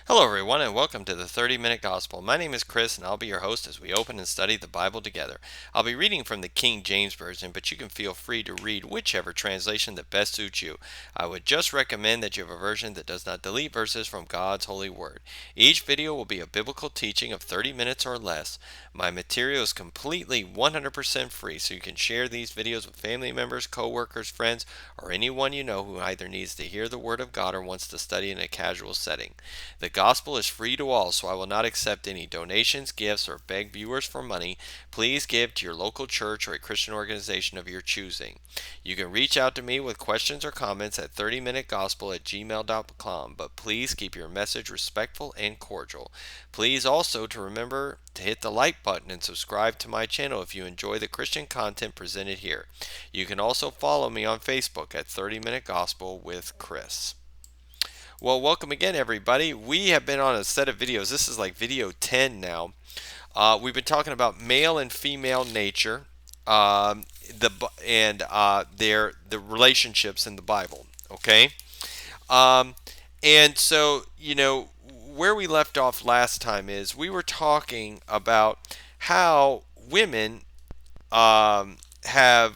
Hello, everyone, and welcome to the 30-Minute Gospel. My name is Chris, and I'll be your host as we open and study the Bible together. I'll be reading from the King James Version, but you can feel free to read whichever translation that best suits you. I would just recommend that you have a version that does not delete verses from God's holy word. Each video will be a biblical teaching of 30 minutes or less. My material is completely 100% free, so you can share these videos with family members, co-workers, friends, or anyone you know who either needs to hear the Word of God or wants to study in a casual setting. The gospel is free to all, so I will not accept any donations, gifts, or beg viewers for money. Please give to your local church or a Christian organization of your choosing. You can reach out to me with questions or comments at 30minutegospel@gmail.com, but please keep your message respectful and cordial. Please also to remember to hit the like button and subscribe to my channel if you enjoy the Christian content presented here. You can also follow me on Facebook at 30 Minute Gospel with Chris. Well, welcome again, everybody. We have been on a set of videos. This is like video 10 now. We've been talking about male and female nature, the relationships in the Bible. Okay, um, and so where we left off last time is we were talking about how have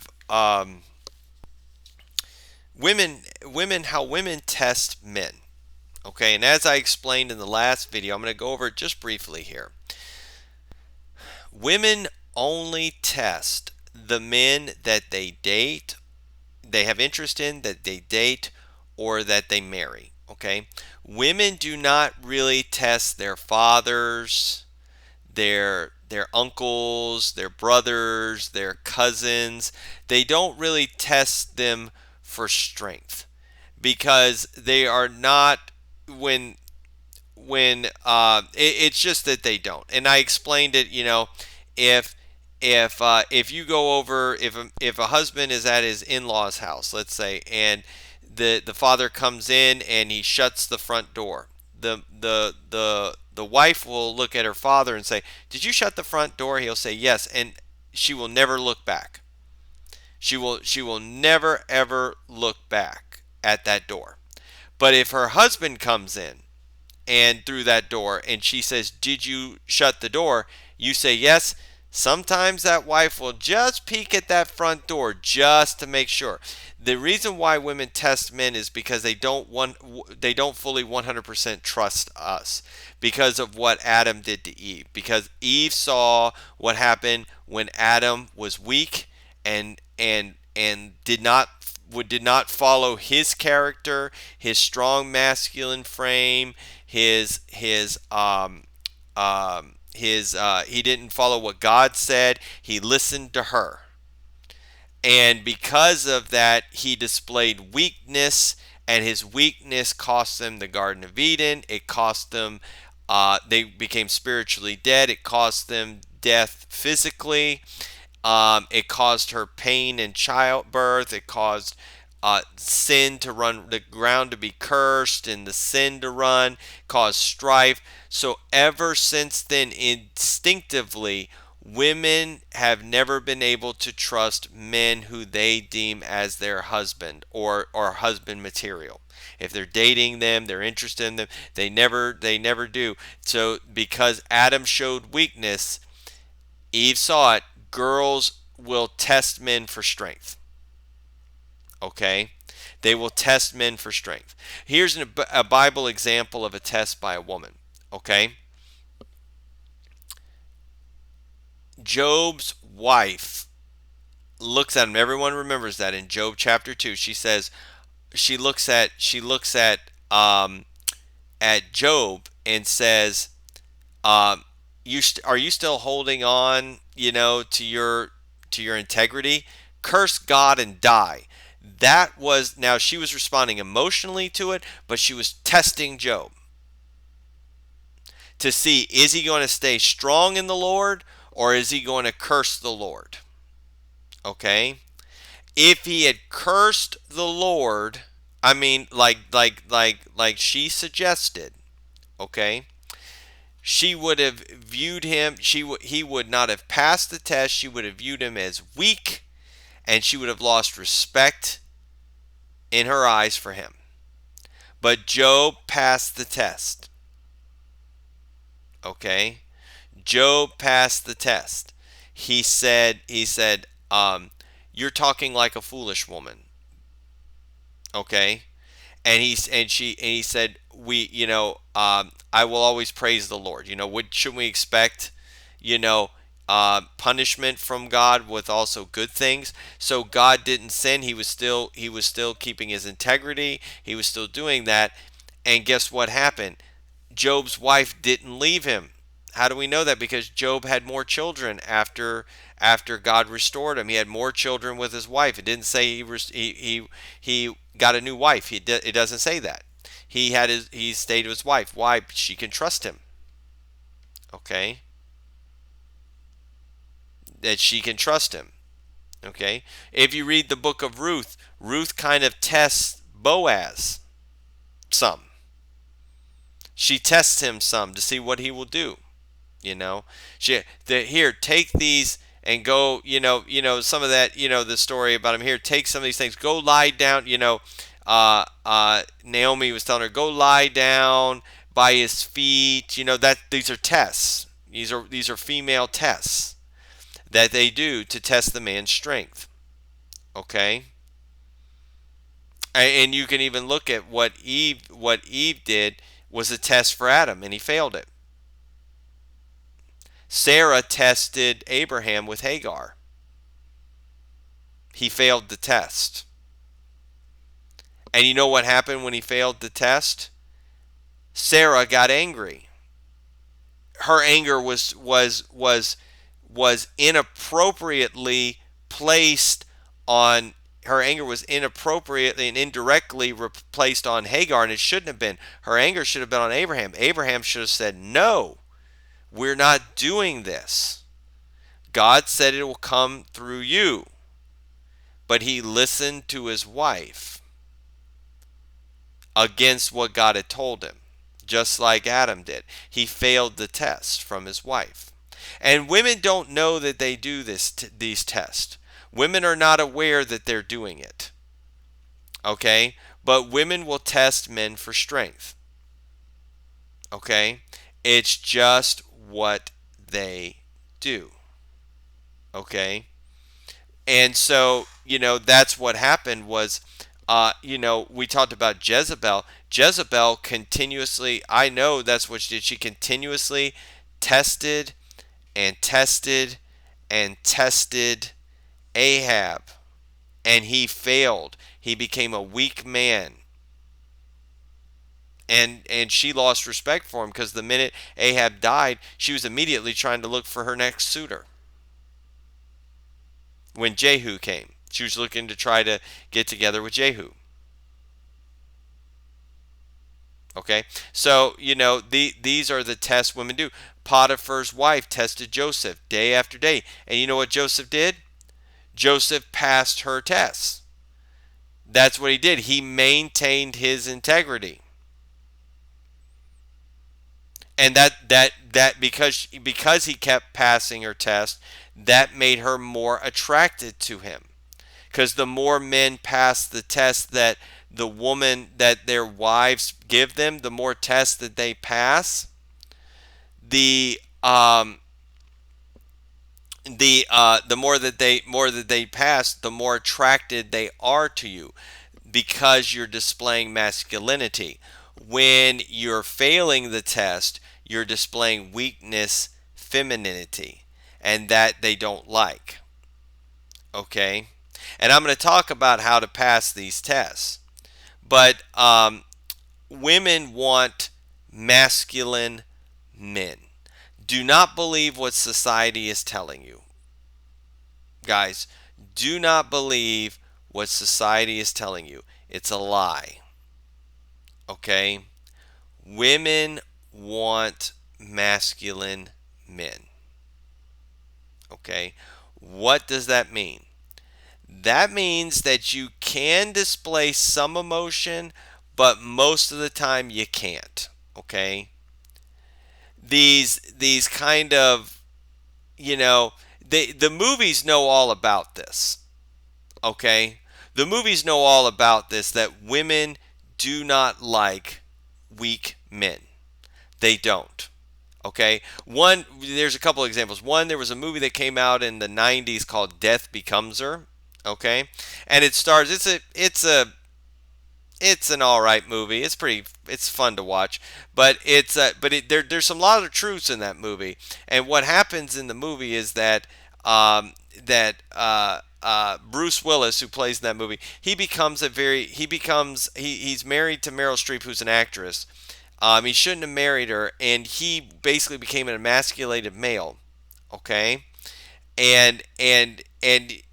women how women test men. Okay, and as I explained in the last video, I'm going to go over it just briefly here. Women only test the men that they date, they have interest in, that they date, or that they marry. Okay, women do not really test their fathers, their uncles, their brothers, their cousins. They don't really test them for strength because they are not when it's just that they don't. And I explained it. If if you go over, if a husband is at his in-laws house, let's say, and the father comes in and he shuts the front door, the wife will look at her father and say, did you shut the front door? He'll say yes, and she will never look back. She will never ever look back at that door. But if her husband comes in and through that door and she says, did you shut the door? You say yes. Sometimes that wife will just peek at that front door just to make sure. The reason why women test men is because they don't fully 100% trust us because of what Adam did to Eve. Because Eve saw what happened when Adam was weak and did not follow his character, his strong masculine frame, he didn't follow what God said. He listened to her. And because of that, he displayed weakness, and his weakness cost them the Garden of Eden. It cost them, they became spiritually dead. It cost them death physically. It caused her pain in childbirth. It caused sin to run, the ground to be cursed, and the sin to run, caused strife. So ever since then, instinctively, women have never been able to trust men who they deem as their husband or husband material. If they're dating them, they're interested in them, they never do. So because Adam showed weakness, Eve saw it. Girls will test men for strength. Okay? They will test men for strength. Here's a Bible example of a test by a woman. Okay? Job's wife looks at him. Everyone remembers that in Job chapter 2. She says, she looks at Job and says, are you still holding on, to your integrity? Curse God and die. That was, now she was responding emotionally to it, but she was testing Job to see, is he going to stay strong in the Lord or is he going to curse the Lord? Okay? If he had cursed the Lord, I mean, like she suggested, okay? She would have viewed him, he would not have passed the test. She would have viewed him as weak, and she would have lost respect in her eyes for him. But Job passed the test. Okay? Job passed the test. He said, you're talking like a foolish woman. Okay? And he said, I will always praise the Lord. Shouldn't we expect, you know, punishment from God with also good things? So God didn't sin. He was still keeping his integrity. He was still doing that. And guess what happened? Job's wife didn't leave him. How do we know that? Because Job had more children after God restored him. He had more children with his wife. It didn't say he got a new wife. It doesn't say that. He stayed with his wife. Why? She can trust him. Okay, that she can trust him. Okay, if you read the book of Ruth, Ruth kind of tests Boaz some. She tests him some to see what he will do. you know Here, take these and go. Some of that, the story about him. Here, take some of these things, go lie down. Naomi was telling her, go lie down by his feet. That these are tests. These are female tests that they do to test the man's strength. Okay. And you can even look at what Eve did was a test for Adam, and he failed it. Sarah tested Abraham with Hagar. He failed the test. And you know what happened when he failed the test? Sarah got angry. Her anger was inappropriately placed on her anger was inappropriately and indirectly placed on Hagar, and it shouldn't have been. Her anger should have been on Abraham. Abraham should have said, "No, we're not doing this. God said it will come through you." But he listened to his wife against what God had told him, just like Adam did. He failed the test from his wife. And women don't know that they do these tests. Women are not aware that they're doing it. Okay? But women will test men for strength. Okay? It's just what they do. Okay? And so, that's what happened was, we talked about Jezebel. Jezebel continuously, I know that's what she did. She continuously tested and tested and tested Ahab, and he failed. He became a weak man. And she lost respect for him, because the minute Ahab died, she was immediately trying to look for her next suitor. When Jehu came, she was looking to try to get together with Jehu. Okay, so these are the tests women do. Potiphar's wife tested Joseph day after day, and you know what Joseph did? Joseph passed her tests. That's what he did. He maintained his integrity, and that because he kept passing her test, that made her more attracted to him. Because the more men pass the test that their wives give them, the more tests that they pass, the more that they pass, the more attracted they are to you, because you're displaying masculinity. When you're failing the test, you're displaying weakness, femininity, and that they don't like. Okay? And I'm going to talk about how to pass these tests. But women want masculine men. Do not believe what society is telling you. Guys, do not believe what society is telling you. It's a lie. Okay? Women want masculine men. Okay? What does that mean? That means that you can display some emotion, but most of the time you can't. Okay? These kind of, the movies know all about this. Okay? The movies know all about this, that women do not like weak men. They don't. Okay, one there's a couple examples. One, there was a movie that came out in the '90s called Death Becomes Her. Okay, and it stars. It's an all right movie. It's fun to watch, but there's some lot of truths in that movie. And what happens in the movie is that Bruce Willis, who plays in that movie, he's married to Meryl Streep, who's an actress. He shouldn't have married her, and he basically became an emasculated male. Okay, and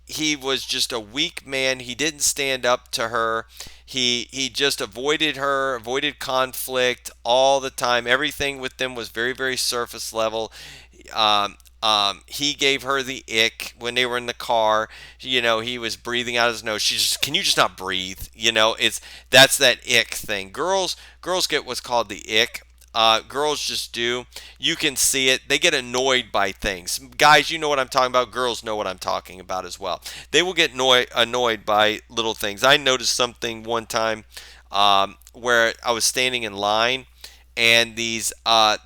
he was just a weak man. He didn't stand up to her. He just avoided her, avoided conflict all the time. Everything with them was very, very surface level. He gave her the ick when they were in the car. He was breathing out his nose. She's just, can you just not breathe? That's that ick thing. Girls get what's called the ick. Girls just do. You can see it. They get annoyed by things. Guys, you know what I'm talking about. Girls know what I'm talking about as well. They will get annoyed by little things. I noticed something one time where I was standing in line, and there's a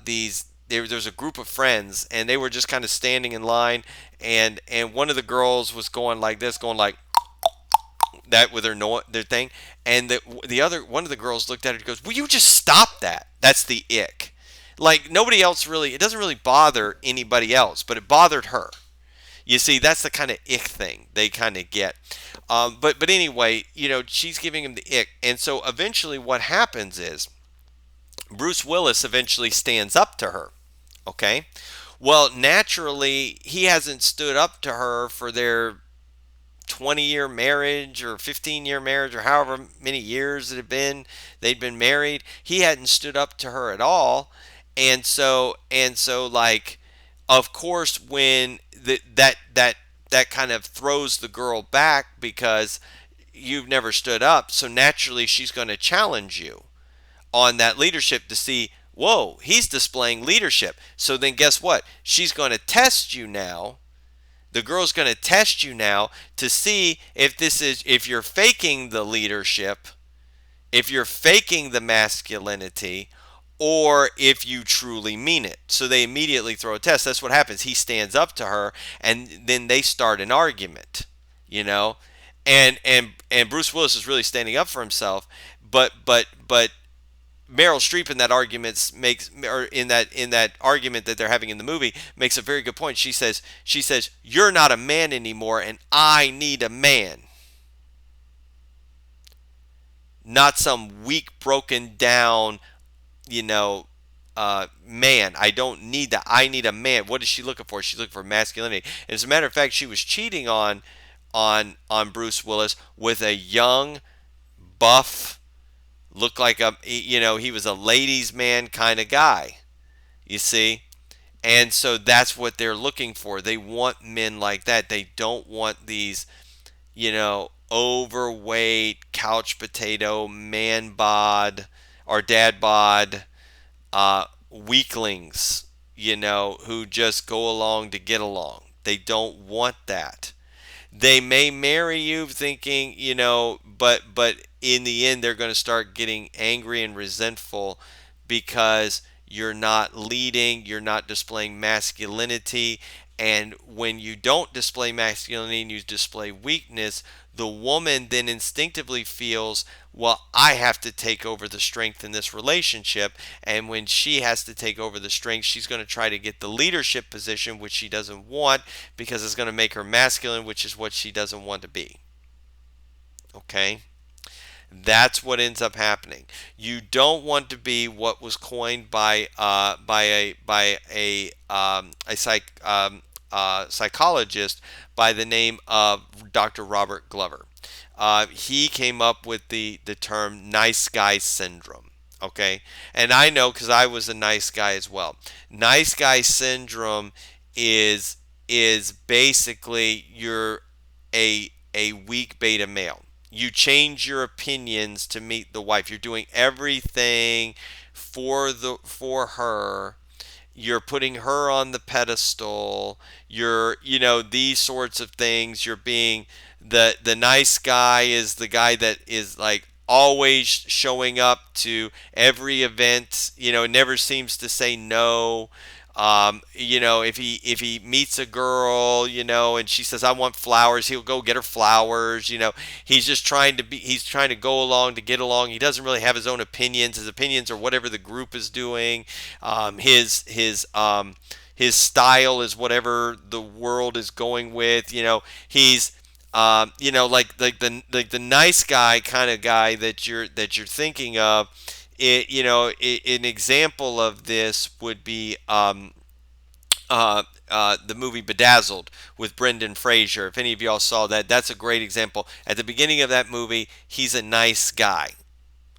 group of friends, and they were just kind of standing in line, and one of the girls was going like this, going like that with their thing, and the other one of the girls looked at her and goes, "Will you just stop that?" That's the ick. Like nobody else really, it doesn't really bother anybody else, but it bothered her. You see, that's the kind of ick thing they kind of get. But anyway, she's giving him the ick, and so eventually, what happens is Bruce Willis eventually stands up to her. Okay, well, naturally, he hasn't stood up to her for their 20-year marriage or 15-year marriage or however many years it had been they'd been married. He hadn't stood up to her at all. And so like, of course, when that kind of throws the girl back because you've never stood up, so naturally she's going to challenge you on that leadership to see, whoa, he's displaying leadership. So then guess what, she's going to test you now. The girl's going to test you now to see if you're faking the leadership, if you're faking the masculinity, or if you truly mean it. So they immediately throw a test. That's what happens. He stands up to her, and then they start an argument, you know. And Bruce Willis is really standing up for himself, but Meryl Streep in that argument that they're having in the movie makes a very good point. She says, "You're not a man anymore, and I need a man, not some weak, broken down, you know, man. I don't need that. I need a man." What is she looking for? She's looking for masculinity. And as a matter of fact, she was cheating on Bruce Willis with a young, buff, looked like he was a ladies' man kind of guy. You see? And so that's what they're looking for. They want men like that. They don't want these, overweight, couch potato, man bod or dad bod weaklings, who just go along to get along. They don't want that. They may marry you thinking, but in the end they're going to start getting angry and resentful because you're not leading, you're not displaying masculinity, and when you don't display masculinity and you display weakness, the woman then instinctively feels, well, I have to take over the strength in this relationship. And when she has to take over the strength, she's going to try to get the leadership position, which she doesn't want because it's going to make her masculine, which is what she doesn't want to be. Okay? That's what ends up happening. You don't want to be what was coined by a psychologist by the name of Dr. Robert Glover. He came up with the term nice guy syndrome. Okay, and I know because I was a nice guy as well. Nice guy syndrome is basically you're a weak beta male. You change your opinions to meet the wife. You're doing everything for her. You're putting her on the pedestal. You're, these sorts of things. You're being the nice guy is the guy that is like always showing up to every event. Never seems to say no. If he meets a girl, and she says I want flowers, he'll go get her flowers. He's trying to go along to get along. He doesn't really have his own opinions. His opinions are whatever the group is doing. His style is whatever the world is going with. He's like the nice guy kind of guy that you're thinking of. An example of this would be the movie Bedazzled with Brendan Fraser. If any of y'all saw that, that's a great example. At the beginning of that movie, he's a nice guy.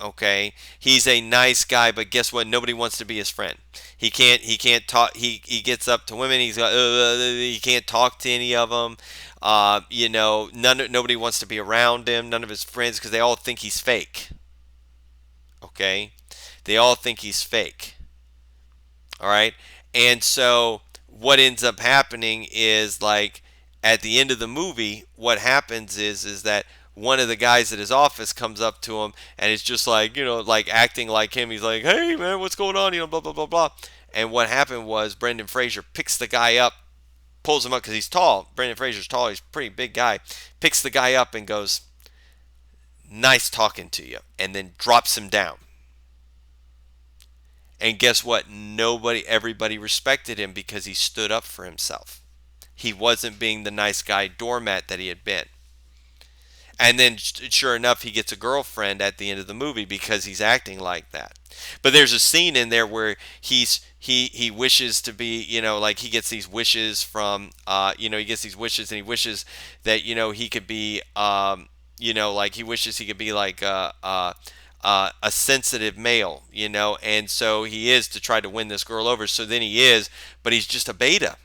Okay, he's a nice guy, but guess what? Nobody wants to be his friend. He can't talk. He gets up to women. He can't talk to any of them. Nobody wants to be around him. None of his friends, because they all think he's fake. Okay, they all think he's fake. All right. And so what ends up happening is, like, at the end of the movie, what happens is that one of the guys at his office comes up to him and it's just like, like acting like him. He's like, "Hey man, what's going on?" Blah blah blah blah. And what happened was Brendan Fraser picks the guy up, pulls him up because he's tall. Brendan Fraser's tall. He's a pretty big guy. Picks the guy up and goes, "Nice talking to you," and then drops him down. And guess what? Everybody respected him because he stood up for himself. He wasn't being the nice guy doormat that he had been. And then, sure enough, he gets a girlfriend at the end of the movie because he's acting like that. But there's a scene in there where he wishes to be, like he gets these wishes from, he gets these wishes and he wishes that, he could be, like he wishes he could be like a sensitive male, and so he is to try to win this girl over. So then he is, but he's just a beta.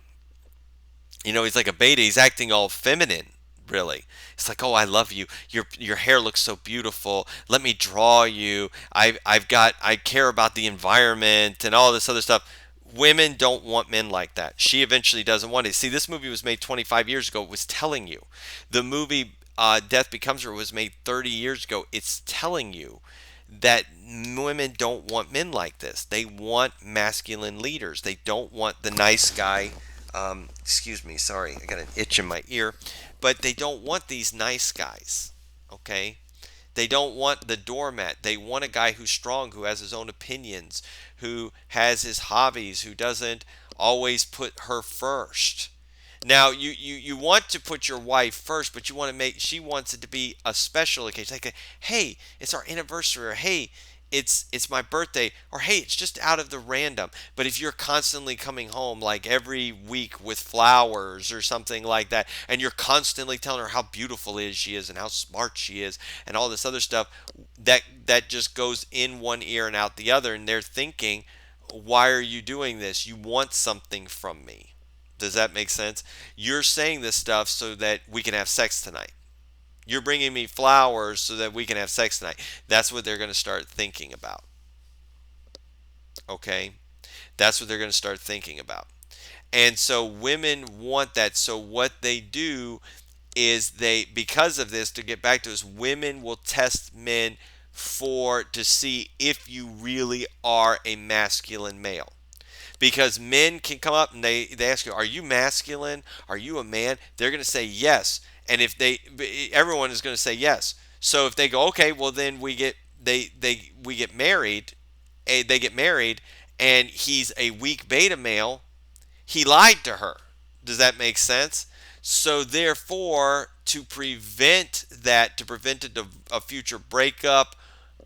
He's like a beta. He's acting all feminine, really. It's like, "Oh, I love you. Your hair looks so beautiful. Let me draw you. I care about the environment and all this other stuff." Women don't want men like that. She eventually doesn't want it. See, this movie was made 25 years ago. It was telling you. The movie Death Becomes Her was made 30 years ago. It's telling you that women don't want men like this. They want masculine leaders. They don't want the nice guy. Excuse me, sorry, I got an itch in my ear. But they don't want these nice guys. Okay? They don't want the doormat. They want a guy who's strong, who has his own opinions, who has his hobbies, who doesn't always put her first. Now, you want to put your wife first, but she wants it to be a special occasion. Like, hey, it's our anniversary, or hey, it's my birthday, or hey, it's just out of the random. But if you're constantly coming home like every week with flowers or something like that, and you're constantly telling her how beautiful she is and how smart she is and all this other stuff, that just goes in one ear and out the other, and they're thinking, "Why are you doing this? You want something from me." Does that make sense? You're saying this stuff so that we can have sex tonight. You're bringing me flowers so that we can have sex tonight. That's what they're going to start thinking about. Okay? That's what they're going to start thinking about. And so women want that. So what they do is because of this, to get back to this, women will test men to see if you really are a masculine male. Because men can come up and they ask you, "Are you masculine? Are you a man?" They're going to say yes. And if everyone is going to say yes. So if they go, "Okay, well then we get married," they get married, and he's a weak beta male, he lied to her. Does that make sense? So therefore, to prevent that, to prevent a future breakup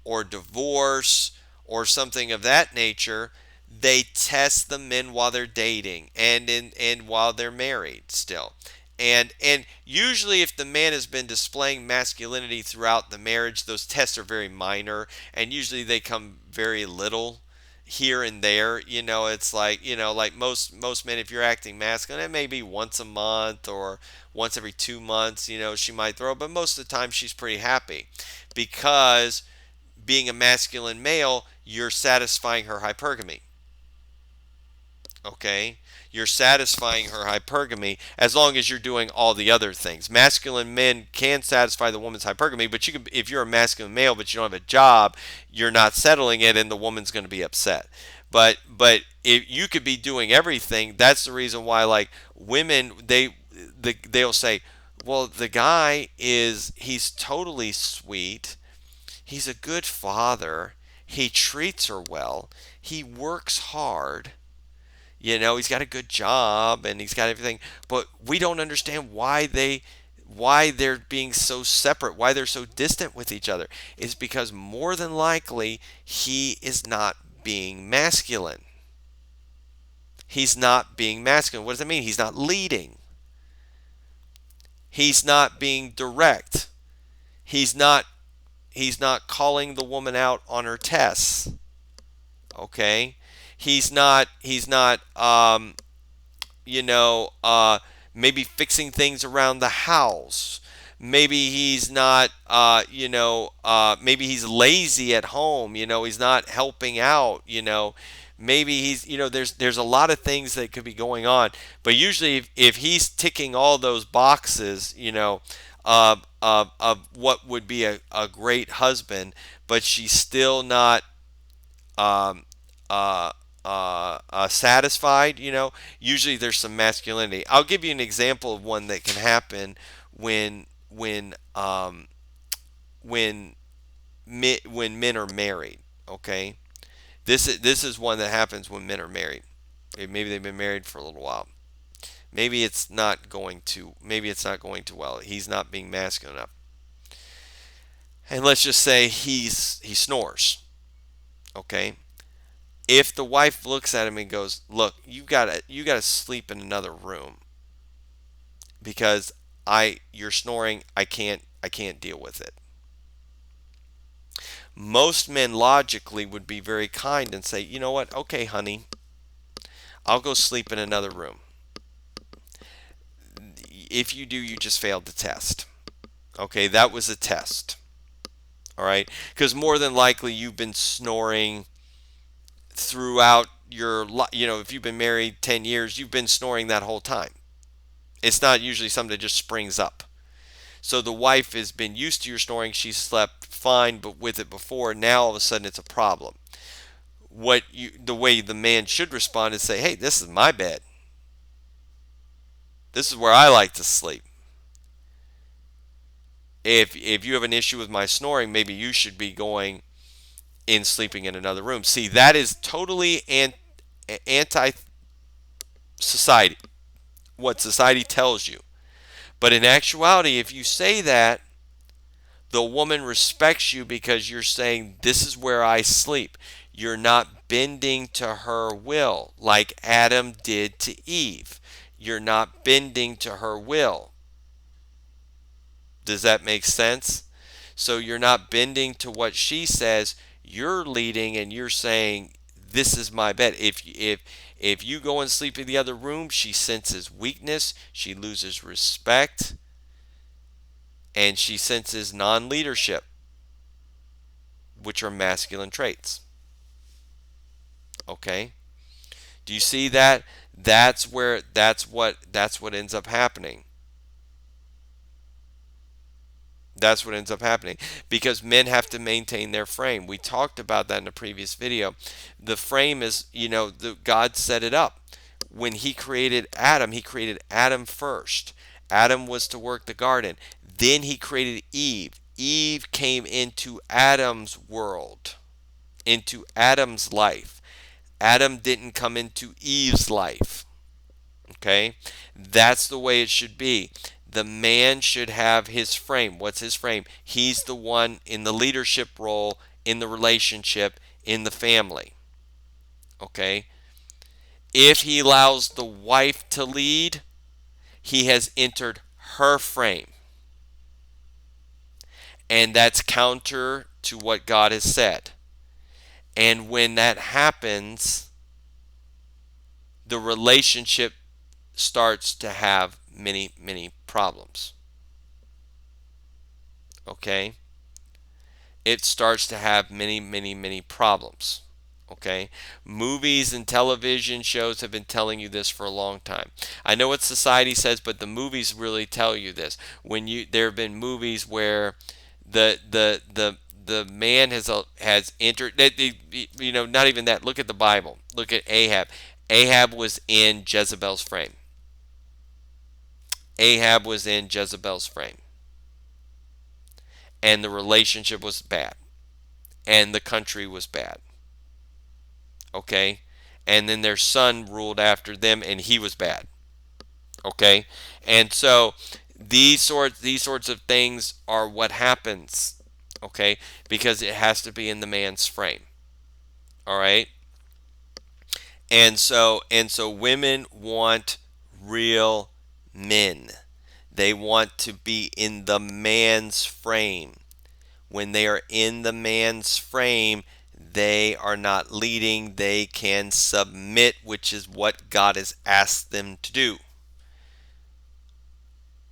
or divorce or something of that nature, they test the men while they're dating and while they're married still. And usually if the man has been displaying masculinity throughout the marriage, those tests are very minor, and usually they come very little here and there. It's like, like most men, if you're acting masculine, it may be once a month or once every 2 months, she might throw, but most of the time she's pretty happy, because being a masculine male, you're satisfying her hypergamy. Okay, you're satisfying her hypergamy as long as you're doing all the other things. Masculine men can satisfy the woman's hypergamy, but you can, if you're a masculine male but you don't have a job, you're not settling it, and the woman's going to be upset. But if you could be doing everything, that's the reason why, like, women, they'll say, well, the guy he's totally sweet, he's a good father, he treats her well, he works hard, he's got a good job and he's got everything, but we don't understand why they're being so separate, why they're so distant with each other. Is because more than likely he is not being masculine. He's not being masculine. What does that mean? He's not leading. He's not being direct. He's not calling the woman out on her tests. Okay? He's not you know, maybe fixing things around the house. Maybe he's not, maybe he's lazy at home. He's not helping out. Maybe there's a lot of things that could be going on. But usually, if he's ticking all those boxes, of what would be a great husband, but she's still not um, satisfied, usually there's some masculinity. I'll give you an example of one that can happen when when um, when when men are married. Okay, this is one that happens when men are married. Maybe they've been married for a little while. Maybe it's not going too well. He's not being masculine enough. And let's just say he snores. Okay, if the wife looks at him and goes, "Look, you got to sleep in another room because you're snoring. I can't deal with it." Most men logically would be very kind and say, "You know what? Okay, honey, I'll go sleep in another room. If you do, you just failed the test." Okay, that was a test. All right, because more than likely you've been snoring throughout your life. If you've been married 10 years, you've been snoring that whole time. It's not usually something that just springs up. So the wife has been used to your snoring. She's slept fine, but with it before. Now all of a sudden it's a problem. The way the man should respond is say, "Hey, this is my bed. This is where I like to sleep. If you have an issue with my snoring, maybe you should be going in sleeping in another room." See, that is totally anti society. What society tells you. But in actuality, if you say that, the woman respects you because you're saying, "This is where I sleep." You're not bending to her will like Adam did to Eve. You're not bending to her will. Does that make sense? So you're not bending to what she says. You're leading and you're saying, "This is my bed." If you go and sleep in the other room, she senses weakness, she loses respect, and she senses non-leadership, which are masculine traits. Okay? Do you see that? That's what ends up happening. That's what ends up happening because men have to maintain their frame. We talked about that in a previous video. The frame is, God set it up. When he created Adam first. Adam was to work the garden. Then he created Eve. Eve came into Adam's world, into Adam's life. Adam didn't come into Eve's life. Okay? That's the way it should be. The man should have his frame. What's his frame? He's the one in the leadership role, in the relationship, in the family. Okay? If he allows the wife to lead, he has entered her frame. And that's counter to what God has said. And when that happens, the relationship starts to have many, many problems. Okay? It starts to have many, many, many problems. Okay, movies and television shows have been telling you this for a long time. I know what society says, but the movies really tell you this. When you there have been movies where the man has entered. Not even that. Look at the Bible. Look at Ahab. Ahab was in Jezebel's frame. Ahab was in Jezebel's frame, and the relationship was bad, and the country was bad. Okay, and then their son ruled after them, and he was bad. Okay, and so these sorts of things are what happens. Okay, because it has to be in the man's frame. All right, and so women want real men. They want to be in the man's frame. When they are in the man's frame, they are not leading, they can submit, which is what God has asked them to do.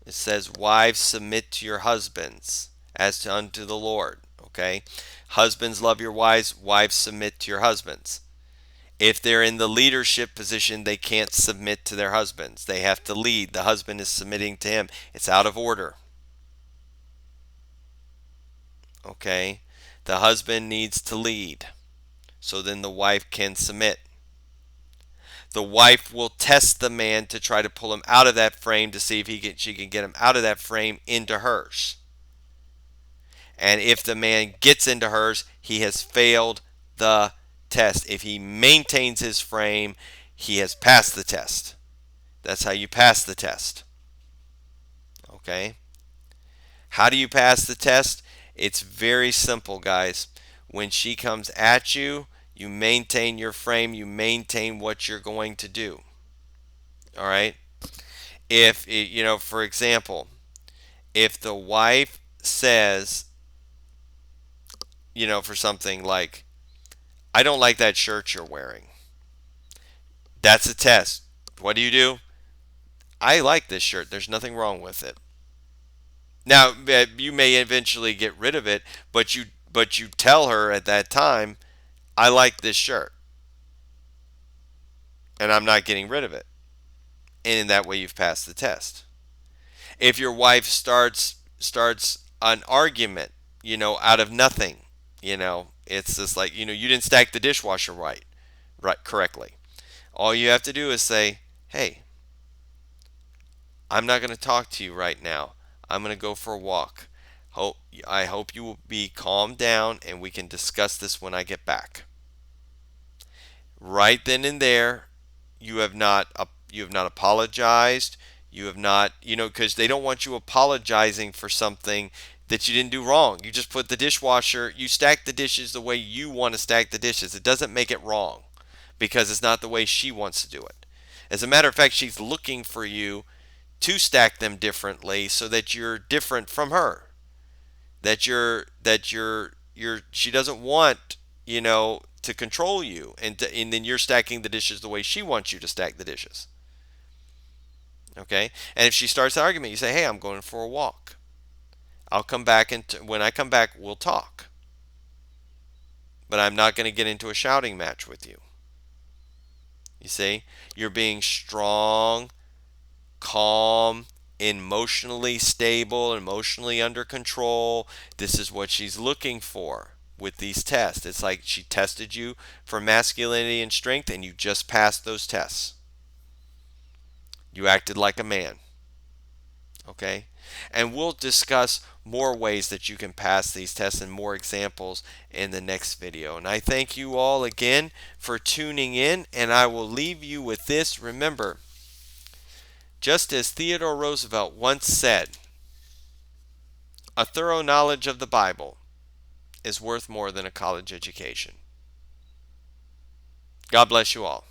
It says, wives, submit to your husbands as to unto the Lord. Okay? Husbands, love your wives. Wives, submit to your husbands. If they're in the leadership position, they can't submit to their husbands. They have to lead. The husband is submitting to him. It's out of order. Okay? The husband needs to lead. So then the wife can submit. The wife will test the man to try to pull him out of that frame to see if she can get him out of that frame into hers. And if the man gets into hers, he has failed the test. If he maintains his frame, he has passed the test. That's how you pass the test. Okay? How do you pass the test? It's very simple, guys. When she comes at you, you maintain your frame, you maintain what you're going to do. All right? If, for example, if the wife says, for something like, I don't like that shirt you're wearing. That's a test. What do? I like this shirt. There's nothing wrong with it. Now, you may eventually get rid of it, but you tell her at that time, I like this shirt, and I'm not getting rid of it. And in that way, you've passed the test. If your wife starts an argument, out of nothing, it's just like, you didn't stack the dishwasher right correctly. All you have to do is say, hey, I'm not going to talk to you right now. I'm going to go for a walk. I hope you will be calmed down and we can discuss this when I get back. Right then and there, you have not apologized. You have not, because they don't want you apologizing for something that you didn't do wrong. You just put the dishwasher, you stack the dishes the way you want to stack the dishes. It doesn't make it wrong because it's not the way she wants to do it. As a matter of fact, she's looking for you to stack them differently so that you're different from her. That she doesn't want, to control you, and then you're stacking the dishes the way she wants you to stack the dishes. Okay? And if she starts the argument, you say, "Hey, I'm going for a walk. I'll come back, and when I come back, we'll talk. But I'm not going to get into a shouting match with you." You see? You're being strong, calm, emotionally stable, emotionally under control. This is what she's looking for with these tests. It's like she tested you for masculinity and strength, and you just passed those tests. You acted like a man. Okay? And we'll discuss more ways that you can pass these tests and more examples in the next video. And I thank you all again for tuning in, and I will leave you with this. Remember, just as Theodore Roosevelt once said, a thorough knowledge of the Bible is worth more than a college education. God bless you all.